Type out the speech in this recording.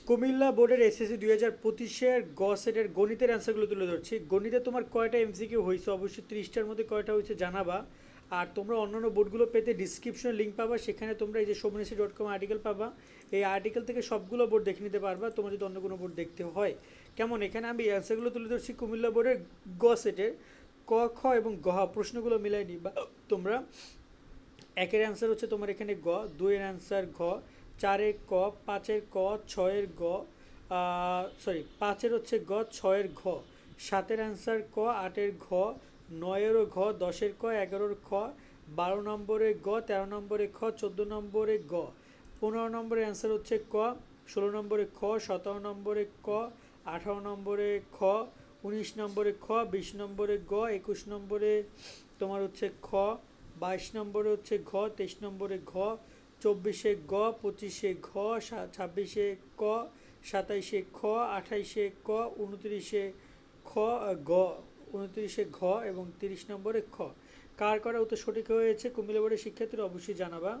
কুমিল্লা বোর্ডের এসএসসি 2025-এর গ সেটের গণিতের অ্যান্সারগুলো তুলে ধরছি। গণিতে তোমার কয়টা এমসিকিউ হয়েছে অবশ্যই 30টার মধ্যে কয়টা হয়েছে জানাবা। আর তোমরা অন্যান্য বোর্ডগুলো পেতে ডিসক্রিপশনে লিঙ্ক পাবা, সেখানে তোমরা এই যে shobhanesi.com আর্টিকেল পাবা। এই আর্টিকেল থেকে সবগুলো বোর্ড দেখে নিতে পারবা তোমার যদি অন্য কোনো বোর্ড দেখতে হয়। কেমন, এখানে আমি অ্যান্সারগুলো তুলে ধরছি কুমিল্লা বোর্ডের গ সেটের। ক খ এবং গ প্রশ্নগুলো মিলাই নিবা তোমরা। একের অ্যান্সার হচ্ছে তোমার এখানে গ, দুইয়ের অ্যান্সার ঘ, চারের ক, পাঁচের ক, ছয়ের গ, সরি পাঁচের হচ্ছে গ, ছয়ের ঘ, সাতের অ্যান্সার ক, আটের ঘ, নয়েরও ঘ, দশের ক, এগারোর খ, 12 নম্বরে গ, 13 নম্বরে খ, 14 নম্বরে গ, 15 নম্বরের অ্যান্সার হচ্ছে ক, 16 নম্বরে খ, 17 নম্বরে ক, 18 নম্বরে খ, 19 নম্বরে খ, 20 নম্বরে গ, 21 নম্বরে তোমার হচ্ছে খ, 22 নম্বরে হচ্ছে ঘ, 23 নম্বরে ঘ, 24-এ গ, 25-এ ঘ, 26-এ ক, 27-এ খ, 28-এ ক, 29-এ খ, গ, 29-এ ঘ এবং 30 নম্বরে খ। কার করা উত্তর সঠিক হয়েছে কুমিল্লা বোর্ডের শিক্ষার্থীরা অবশ্যই জানাবা।